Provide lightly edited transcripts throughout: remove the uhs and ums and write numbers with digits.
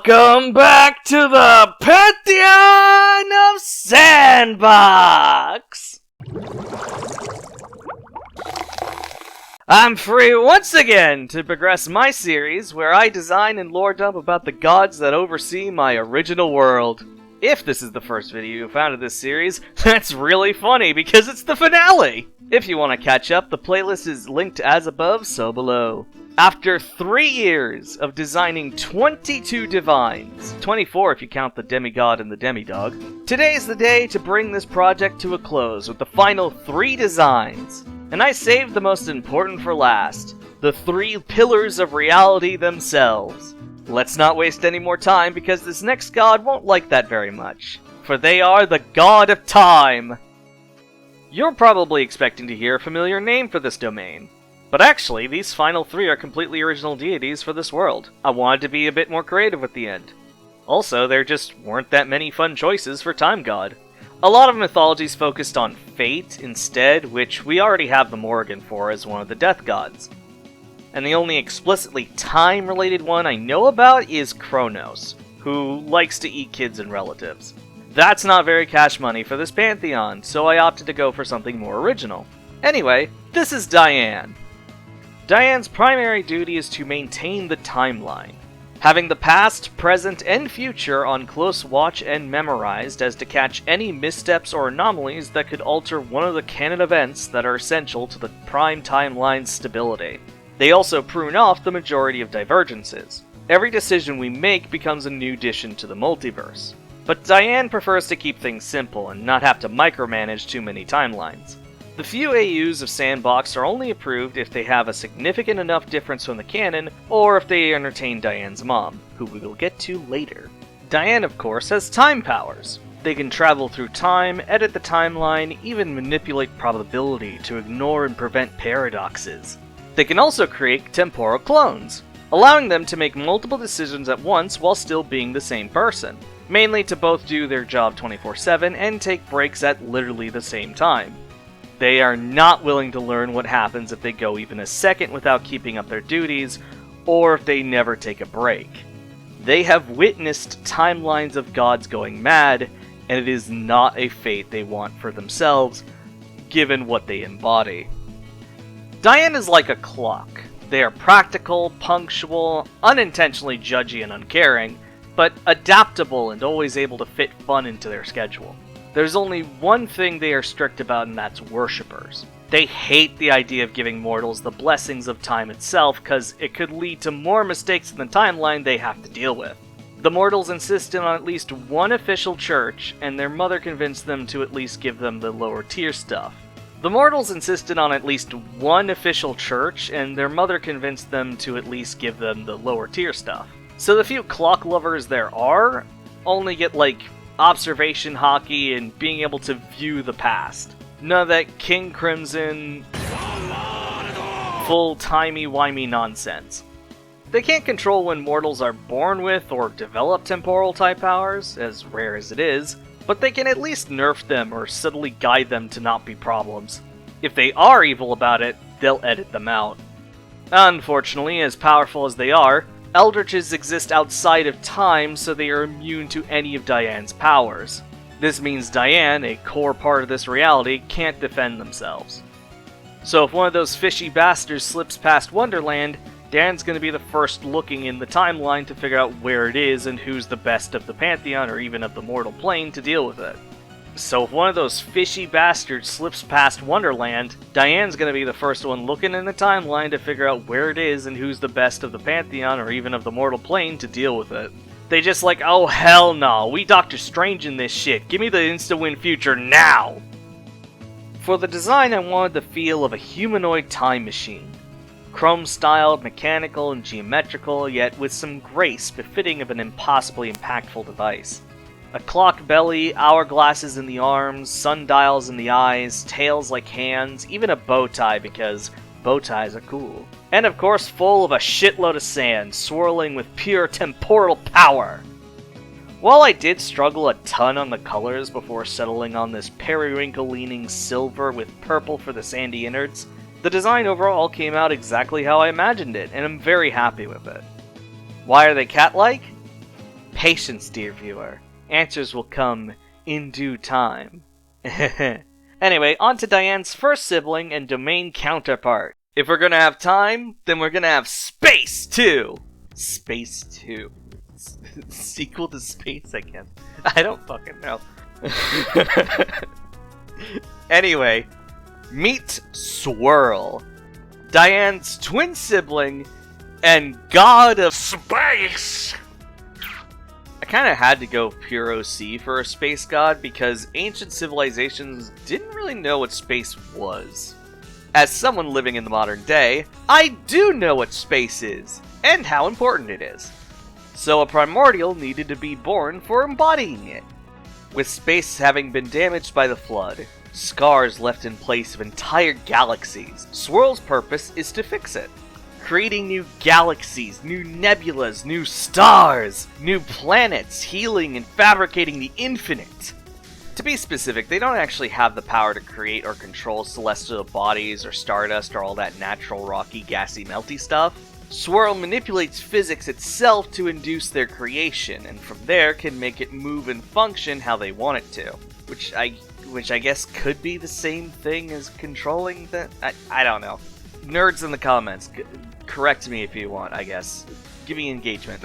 Welcome back to the Pantheon of Sandbox! I'm free once again to progress my series where I design and lore dump about the gods that oversee my original world. If this is the first video you found of this series, that's really funny because it's the finale! If you want to catch up, the playlist is linked as above, so below. After 3 years of designing 22 divines, 24 if you count the demigod and the demidog, today is the day to bring this project to a close with the final 3 designs. And I saved the most important for last, the 3 pillars of reality themselves. Let's not waste any more time because this next god won't like that very much, for they are the God of Time. You're probably expecting to hear a familiar name for this domain. But actually, these final 3 are completely original deities for this world. I wanted to be a bit more creative at the end. Also, there just weren't that many fun choices for Time God. A lot of mythologies focused on fate instead, which we already have the Morrigan for as one of the death gods. And the only explicitly time-related one I know about is Kronos, who likes to eat kids and relatives. That's not very cash money for this pantheon, so I opted to go for something more original. Anyway, this is Diane. Diane's primary duty is to maintain the timeline, having the past, present, and future on close watch and memorized as to catch any missteps or anomalies that could alter one of the canon events that are essential to the prime timeline's stability. They also prune off the majority of divergences. Every decision we make becomes a new addition to the multiverse. But Diane prefers to keep things simple and not have to micromanage too many timelines. The few AUs of Sandbox are only approved if they have a significant enough difference from the canon, or if they entertain Diane's mom, who we will get to later. Diane, of course, has time powers. They can travel through time, edit the timeline, even manipulate probability to ignore and prevent paradoxes. They can also create temporal clones, allowing them to make multiple decisions at once while still being the same person, mainly to both do their job 24/7 and take breaks at literally the same time. They are not willing to learn what happens if they go even a second without keeping up their duties, or if they never take a break. They have witnessed timelines of gods going mad, and it is not a fate they want for themselves, given what they embody. Diane is like a clock. They are practical, punctual, unintentionally judgy and uncaring, but adaptable and always able to fit fun into their schedule. There's only one thing they are strict about, and that's worshippers. They hate the idea of giving mortals the blessings of time itself, because it could lead to more mistakes in the timeline they have to deal with. The mortals insisted on at least one official church, and their mother convinced them to at least give them the lower tier stuff. The mortals insisted on at least one official church, and their mother convinced them to at least give them the lower tier stuff. So the few clock lovers there are only get observation hockey and being able to view the past. None of that King Crimson, full timey-wimey nonsense. They can't control when mortals are born with or develop temporal type powers, as rare as it is, but they can at least nerf them or subtly guide them to not be problems. If they are evil about it, they'll edit them out. Unfortunately, as powerful as they are, Eldritches exist outside of time, so they are immune to any of Diane's powers. This means Diane, a core part of this reality, can't defend themselves. So if one of those fishy bastards slips past Wonderland, Diane's gonna be the first looking in the timeline to figure out where it is and who's the best of the Pantheon or even of the mortal plane to deal with it. So if one of those fishy bastards slips past Wonderland, Diane's gonna be the first one looking in the timeline to figure out where it is and who's the best of the Pantheon or even of the mortal plane to deal with it. They just oh hell no, we Doctor Strange in this shit, give me the insta-win future now! For the design I wanted the feel of a humanoid time machine. Chrome-styled, mechanical, and geometrical, yet with some grace befitting of an impossibly impactful device. A clock belly, hourglasses in the arms, sundials in the eyes, tails like hands, even a bow tie because bow ties are cool. And of course full of a shitload of sand, swirling with pure temporal power. While I did struggle a ton on the colors before settling on this periwinkle-leaning silver with purple for the sandy innards, the design overall came out exactly how I imagined it, and I'm very happy with it. Why are they cat-like? Patience, dear viewer. Answers will come in due time. Anyway, on to Diane's first sibling and domain counterpart. If we're gonna have time, then we're gonna have Space 2! Space 2. Sequel to Space, I guess. I don't fucking know. Anyway, meet Swirl. Diane's twin sibling and god of space! I kinda had to go pure OC for a space god because ancient civilizations didn't really know what space was. As someone living in the modern day, I do know what space is, and how important it is. So a primordial needed to be born for embodying it. With space having been damaged by the flood, scars left in place of entire galaxies, Swirl's purpose is to fix it. Creating new galaxies, new nebulas, new stars, new planets, healing and fabricating the infinite. To be specific, they don't actually have the power to create or control celestial bodies or stardust or all that natural rocky, gassy, melty stuff. Swirl manipulates physics itself to induce their creation, and from there can make it move and function how they want it to. Which I guess could be the same thing as controlling the... I don't know. Nerds in the comments, correct me if you want, I guess. Give me engagement.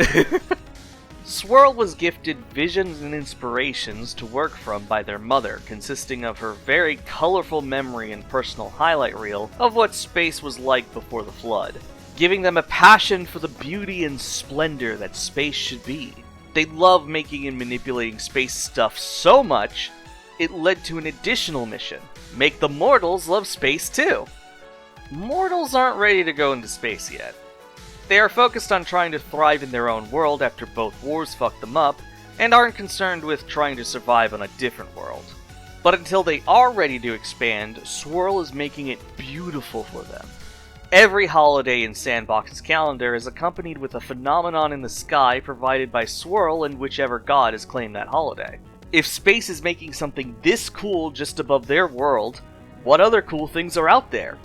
Swirl was gifted visions and inspirations to work from by their mother, consisting of her very colorful memory and personal highlight reel of what space was like before the flood, giving them a passion for the beauty and splendor that space should be. They love making and manipulating space stuff so much, it led to an additional mission: make the mortals love space too. Mortals aren't ready to go into space yet. They are focused on trying to thrive in their own world after both wars fucked them up, and aren't concerned with trying to survive on a different world. But until they are ready to expand, Swirl is making it beautiful for them. Every holiday in Sandbox's calendar is accompanied with a phenomenon in the sky provided by Swirl and whichever god has claimed that holiday. If space is making something this cool just above their world, what other cool things are out there?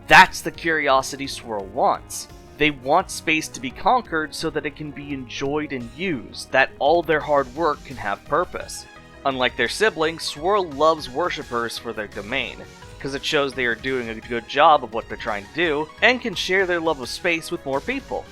That's the curiosity Swirl wants. They want space to be conquered so that it can be enjoyed and used, that all their hard work can have purpose. Unlike their siblings, Swirl loves worshippers for their domain, because it shows they are doing a good job of what they're trying to do, and can share their love of space with more people.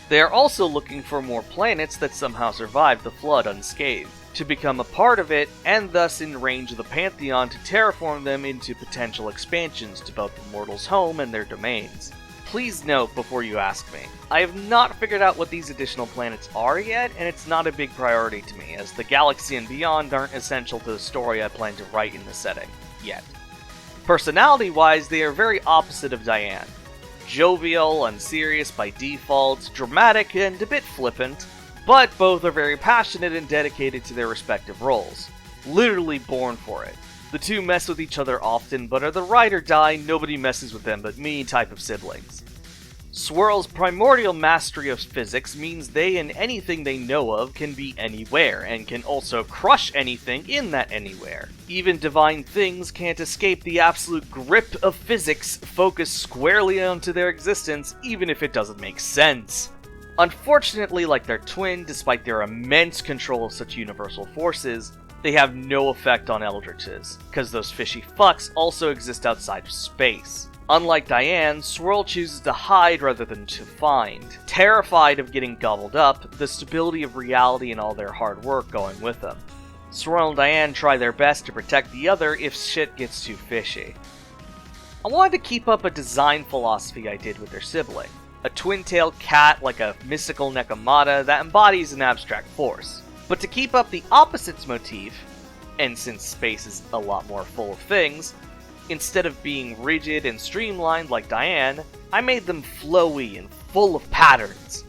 They are also looking for more planets that somehow survived the flood unscathed, to become a part of it, and thus in range of the Pantheon to terraform them into potential expansions to both the mortals' home and their domains. Please note before you ask me, I have not figured out what these additional planets are yet, and it's not a big priority to me, as the galaxy and beyond aren't essential to the story I plan to write in the setting, yet. Personality-wise, they are very opposite of Diane. Jovial, unserious by default, dramatic, and a bit flippant, but both are very passionate and dedicated to their respective roles. Literally born for it. The two mess with each other often, but are the ride or die, nobody messes with them but me type of siblings. Swirl's primordial mastery of physics means they and anything they know of can be anywhere, and can also crush anything in that anywhere. Even divine things can't escape the absolute grip of physics focused squarely onto their existence, even if it doesn't make sense. Unfortunately, like their twin, despite their immense control of such universal forces, they have no effect on eldritches, because those fishy fucks also exist outside of space. Unlike Diane, Swirl chooses to hide rather than to find. Terrified of getting gobbled up, the stability of reality and all their hard work going with them. Swirl and Diane try their best to protect the other if shit gets too fishy. I wanted to keep up a design philosophy I did with their sibling. A twin-tailed cat like a mystical Nekomata that embodies an abstract force. But to keep up the opposites motif, and since space is a lot more full of things, instead of being rigid and streamlined like Diane, I made them flowy and full of patterns.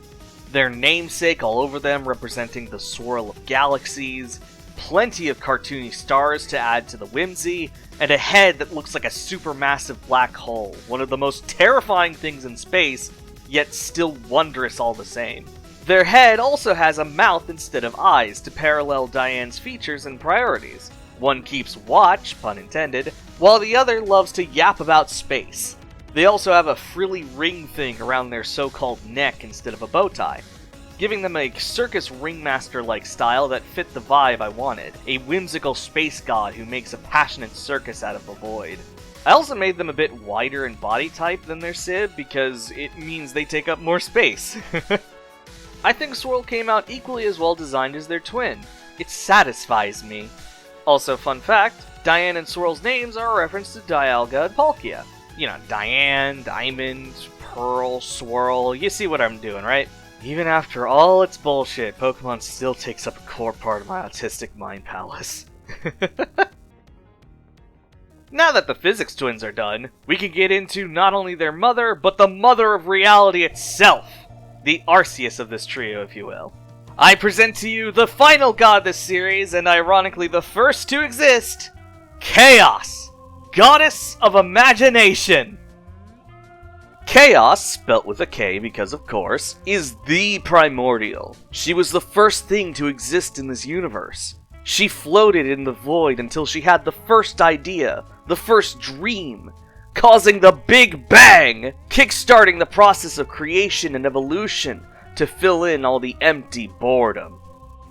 Their namesake all over them representing the swirl of galaxies, plenty of cartoony stars to add to the whimsy, and a head that looks like a supermassive black hole, one of the most terrifying things in space, yet still wondrous all the same. Their head also has a mouth instead of eyes to parallel Diane's features and priorities. One keeps watch, pun intended, while the other loves to yap about space. They also have a frilly ring thing around their so-called neck instead of a bow tie. giving them a circus ringmaster-like style that fit the vibe I wanted, a whimsical space god who makes a passionate circus out of the void. I also made them a bit wider in body type than their Sib because it means they take up more space. I think Swirl came out equally as well designed as their twin. It satisfies me. Also, fun fact, Diane and Swirl's names are a reference to Dialga and Palkia. You know, Diane, Diamond, Pearl, Swirl, you see what I'm doing, right? Even after all its bullshit, Pokemon still takes up a core part of my autistic mind palace. Now that the physics twins are done, we can get into not only their mother, but the mother of reality itself! The Arceus of this trio, if you will. I present to you the final god this series, and ironically the first to exist, Chaos! Goddess of Imagination! Chaos, spelt with a K because of course, is the primordial. She was the first thing to exist in this universe. She floated in the void until she had the first idea, the first dream, causing the Big Bang, kickstarting the process of creation and evolution to fill in all the empty boredom.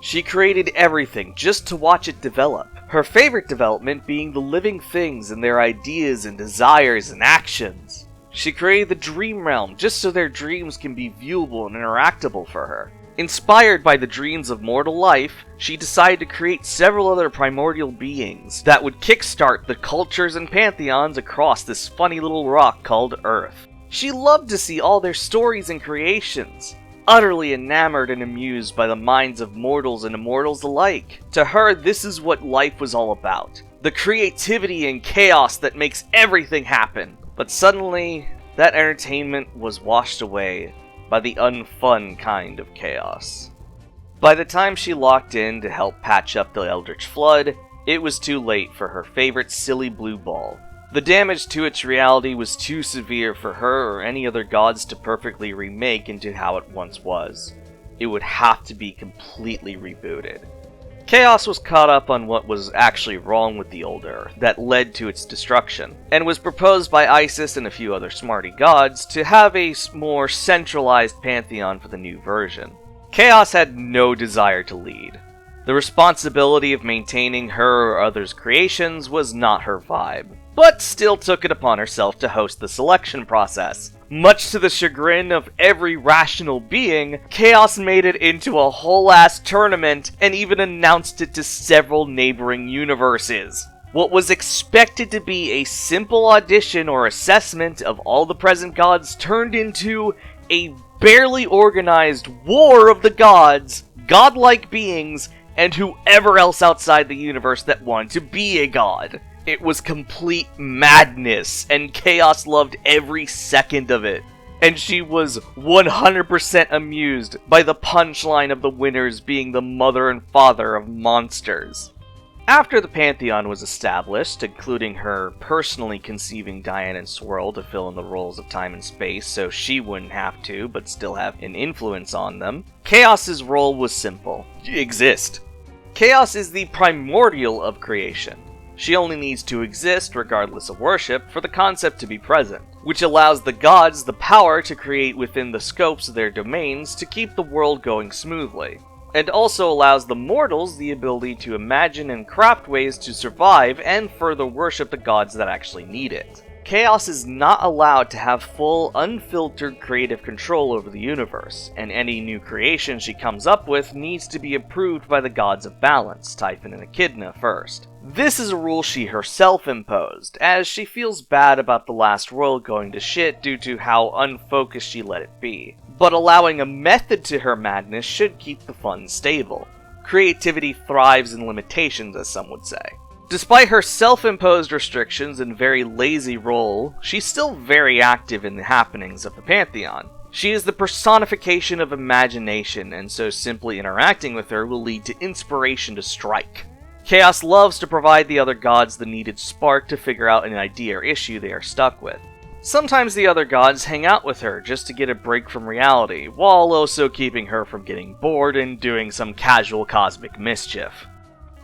She created everything just to watch it develop, her favorite development being the living things and their ideas and desires and actions. She created the Dream Realm just so their dreams can be viewable and interactable for her. Inspired by the dreams of mortal life, she decided to create several other primordial beings that would kickstart the cultures and pantheons across this funny little rock called Earth. She loved to see all their stories and creations, utterly enamored and amused by the minds of mortals and immortals alike. To her, this is what life was all about. The creativity and chaos that makes everything happen. But suddenly, that entertainment was washed away by the unfun kind of chaos. By the time she locked in to help patch up the Eldritch Flood, it was too late for her favorite silly blue ball. The damage to its reality was too severe for her or any other gods to perfectly remake into how it once was. It would have to be completely rebooted. Chaos was caught up on what was actually wrong with the old Earth that led to its destruction, and was proposed by Isis and a few other smarty gods to have a more centralized pantheon for the new version. Chaos had no desire to lead. The responsibility of maintaining her or others' creations was not her vibe, but still took it upon herself to host the selection process. Much to the chagrin of every rational being, Chaos made it into a whole-ass tournament and even announced it to several neighboring universes. What was expected to be a simple audition or assessment of all the present gods turned into a barely organized war of the gods, godlike beings, and whoever else outside the universe that wanted to be a god. It was complete madness, and Chaos loved every second of it. And she was 100% amused by the punchline of the winners being the mother and father of monsters. After the Pantheon was established, including her personally conceiving Diane and Swirl to fill in the roles of time and space so she wouldn't have to, but still have an influence on them, Chaos's role was simple: exist. Chaos is the primordial of creation. She only needs to exist, regardless of worship, for the concept to be present, which allows the gods the power to create within the scopes of their domains to keep the world going smoothly, and also allows the mortals the ability to imagine and craft ways to survive and further worship the gods that actually need it. Chaos is not allowed to have full, unfiltered creative control over the universe, and any new creation she comes up with needs to be approved by the gods of balance, Typhon and Echidna, first. This is a rule she herself imposed, as she feels bad about the last world going to shit due to how unfocused she let it be. But allowing a method to her madness should keep the fun stable. Creativity thrives in limitations, as some would say. Despite her self-imposed restrictions and very lazy role, she's still very active in the happenings of the Pantheon. She is the personification of imagination, and so simply interacting with her will lead to inspiration to strike. Chaos loves to provide the other gods the needed spark to figure out an idea or issue they are stuck with. Sometimes the other gods hang out with her just to get a break from reality, while also keeping her from getting bored and doing some casual cosmic mischief.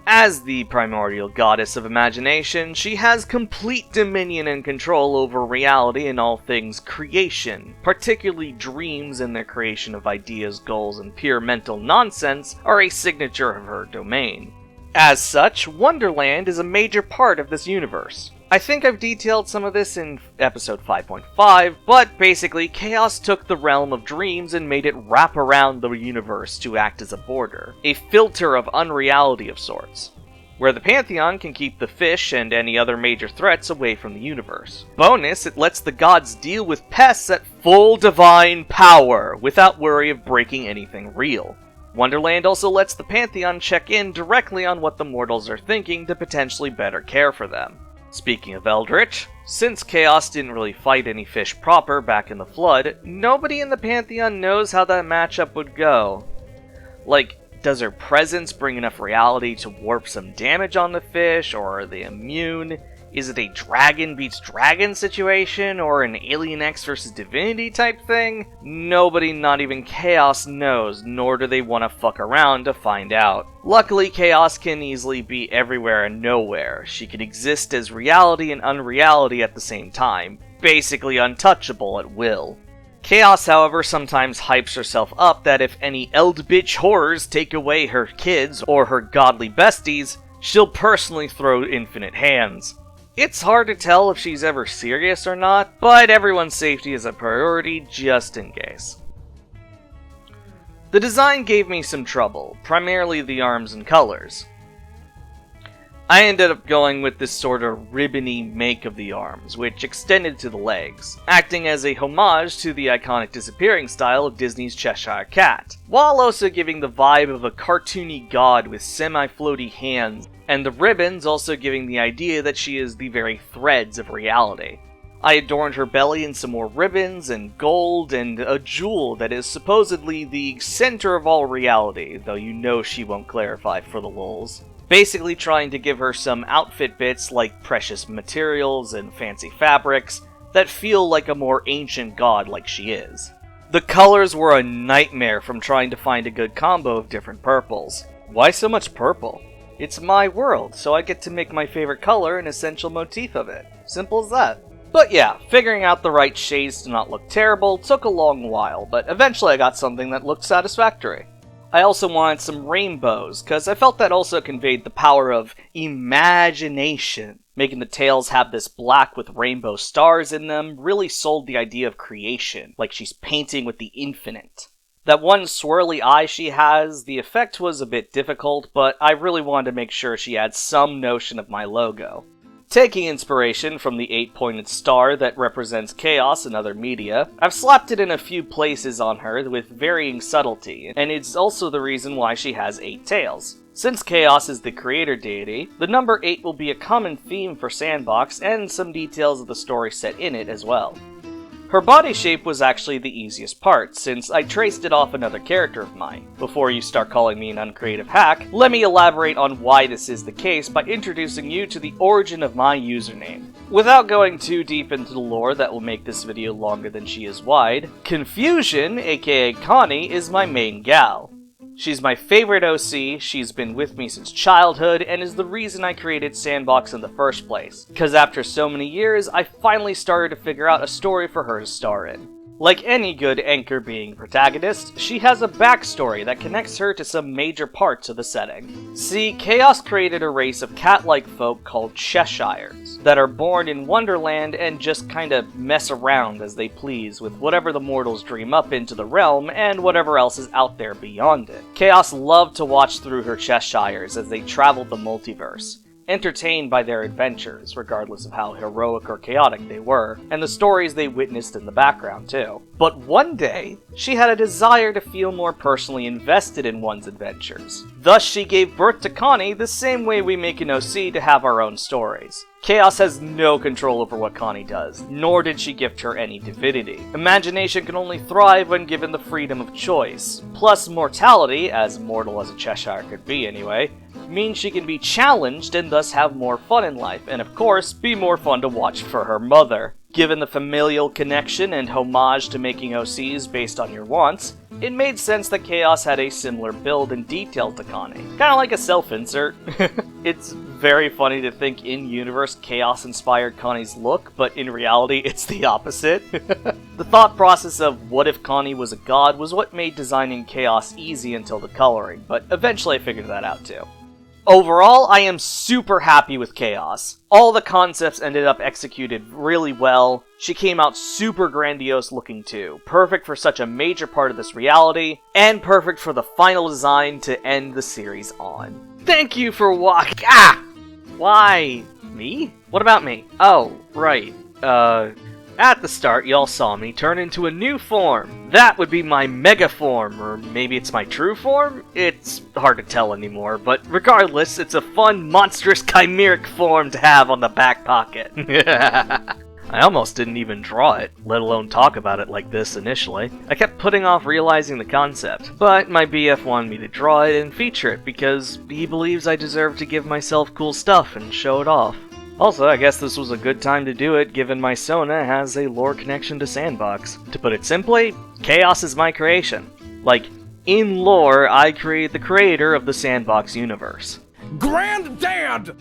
As the primordial goddess of imagination, she has complete dominion and control over reality and all things creation. Particularly dreams and their creation of ideas, goals, and pure mental nonsense are a signature of her domain. As such, Wonderland is a major part of this universe. I think I've detailed some of this in episode 5.5, but basically, Chaos took the realm of dreams and made it wrap around the universe to act as a border, a filter of unreality of sorts, where the Pantheon can keep the fish and any other major threats away from the universe. Bonus, it lets the gods deal with pests at full divine power, without worry of breaking anything real. Wonderland also lets the Pantheon check in directly on what the mortals are thinking to potentially better care for them. Speaking of Eldritch, since Chaos didn't really fight any fish proper back in the Flood, nobody in the Pantheon knows how that matchup would go. Like, does her presence bring enough reality to warp some damage on the fish, or are they immune? Is it a dragon beats dragon situation, or an Alien X versus Divinity type thing? Nobody, not even Chaos, knows, nor do they want to fuck around to find out. Luckily, Chaos can easily be everywhere and nowhere. She can exist as reality and unreality at the same time, basically untouchable at will. Chaos, however, sometimes hypes herself up that if any Eldritch horrors take away her kids or her godly besties, she'll personally throw infinite hands. It's hard to tell if she's ever serious or not, but everyone's safety is a priority just in case. The design gave me some trouble, primarily the arms and colors. I ended up going with this sort of ribbony make of the arms, which extended to the legs, acting as a homage to the iconic disappearing style of Disney's Cheshire Cat, while also giving the vibe of a cartoony god with semi-floaty hands, and the ribbons also giving the idea that she is the very threads of reality. I adorned her belly in some more ribbons and gold and a jewel that is supposedly the center of all reality, though you know she won't clarify for the lulz. Basically trying to give her some outfit bits like precious materials and fancy fabrics that feel like a more ancient god like she is. The colors were a nightmare from trying to find a good combo of different purples. Why so much purple? It's my world, so I get to make my favorite color an essential motif of it. Simple as that. But yeah, figuring out the right shades to not look terrible took a long while, but eventually I got something that looked satisfactory. I also wanted some rainbows, because I felt that also conveyed the power of imagination. Making the tails have this black with rainbow stars in them really sold the idea of creation, like she's painting with the infinite. That one swirly eye she has, the effect was a bit difficult, but I really wanted to make sure she had some notion of my logo. Taking inspiration from the 8-pointed star that represents chaos in other media, I've slapped it in a few places on her with varying subtlety, and it's also the reason why she has 8 tails. Since Chaos is the creator deity, the number 8 will be a common theme for Sandbox and some details of the story set in it as well. Her body shape was actually the easiest part, since I traced it off another character of mine. Before you start calling me an uncreative hack, let me elaborate on why this is the case by introducing you to the origin of my username. Without going too deep into the lore that will make this video longer than she is wide, Confusion, aka Connie, is my main gal. She's my favorite OC, she's been with me since childhood, and is the reason I created Sandbox in the first place. Because after so many years, I finally started to figure out a story for her to star in. Like any good anchor being protagonist, she has a backstory that connects her to some major parts of the setting. See, Chaos created a race of cat-like folk called Cheshires, that are born in Wonderland and just kinda mess around as they please with whatever the mortals dream up into the realm and whatever else is out there beyond it. Chaos loved to watch through her Cheshires as they traveled the multiverse, entertained by their adventures, regardless of how heroic or chaotic they were, and the stories they witnessed in the background too. But one day, she had a desire to feel more personally invested in one's adventures. Thus, she gave birth to Connie the same way we make an OC to have our own stories. Chaos has no control over what Connie does, nor did she gift her any divinity. Imagination can only thrive when given the freedom of choice. Plus, mortality, as mortal as a Cheshire could be anyway, means she can be challenged and thus have more fun in life, and of course, be more fun to watch for her mother. Given the familial connection and homage to making OCs based on your wants, it made sense that Chaos had a similar build and detail to Connie. Kinda like a self-insert. It's very funny to think in-universe Chaos inspired Connie's look, but in reality it's the opposite. The thought process of what if Connie was a god was what made designing Chaos easy until the coloring, but eventually I figured that out too. Overall, I am super happy with Chaos. All the concepts ended up executed really well. She came out super grandiose looking too. Perfect for such a major part of this reality, and perfect for the final design to end the series on. Thank you for watching. Why? Me? What about me? Oh, right. At the start, y'all saw me turn into a new form. That would be my mega form, or maybe it's my true form? It's hard to tell anymore, but regardless, it's a fun, monstrous, chimeric form to have on the back pocket. I almost didn't even draw it, let alone talk about it like this initially. I kept putting off realizing the concept, but my BF wanted me to draw it and feature it because he believes I deserve to give myself cool stuff and show it off. Also, I guess this was a good time to do it, given my Sona has a lore connection to Sandbox. To put it simply, Chaos is my creation. Like, in lore, I created the creator of the Sandbox universe. Granddad!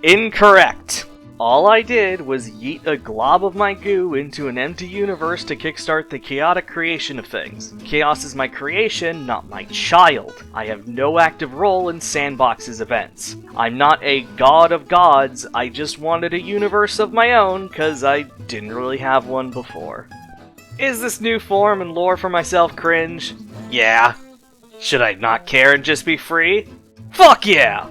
Incorrect! All I did was yeet a glob of my goo into an empty universe to kickstart the chaotic creation of things. Chaos is my creation, not my child. I have no active role in Sandbox's events. I'm not a god of gods, I just wanted a universe of my own, cause I didn't really have one before. Is this new form and lore for myself cringe? Yeah. Should I not care and just be free? Fuck yeah!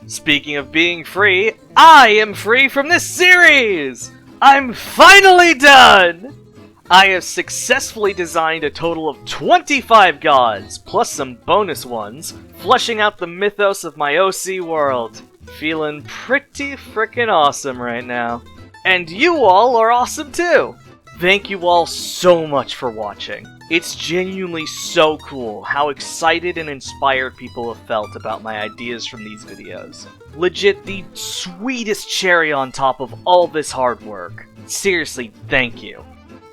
Speaking of being free, I am free from this series! I'm finally done! I have successfully designed a total of 25 gods, plus some bonus ones, fleshing out the mythos of my OC world. Feeling pretty frickin' awesome right now. And you all are awesome too! Thank you all so much for watching. It's genuinely so cool how excited and inspired people have felt about my ideas from these videos. Legit the sweetest cherry on top of all this hard work. Seriously, thank you.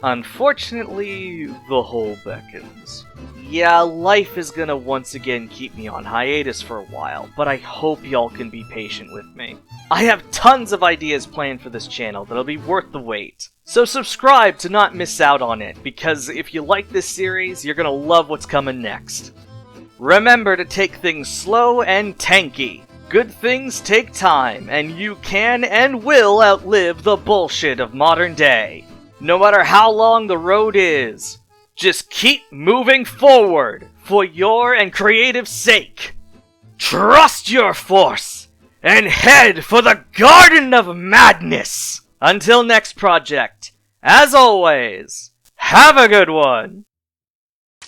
Unfortunately, the hole beckons. Yeah, life is gonna once again keep me on hiatus for a while, but I hope y'all can be patient with me. I have tons of ideas planned for this channel that'll be worth the wait. So subscribe to not miss out on it, because if you like this series, you're gonna love what's coming next. Remember to take things slow and tanky. Good things take time, and you can and will outlive the bullshit of modern day. No matter how long the road is, just keep moving forward for your and creative's sake. Trust your force and head for the Garden of Madness. Until next project, as always, have a good one.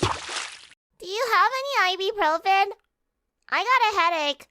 Do you have any ibuprofen? I got a headache.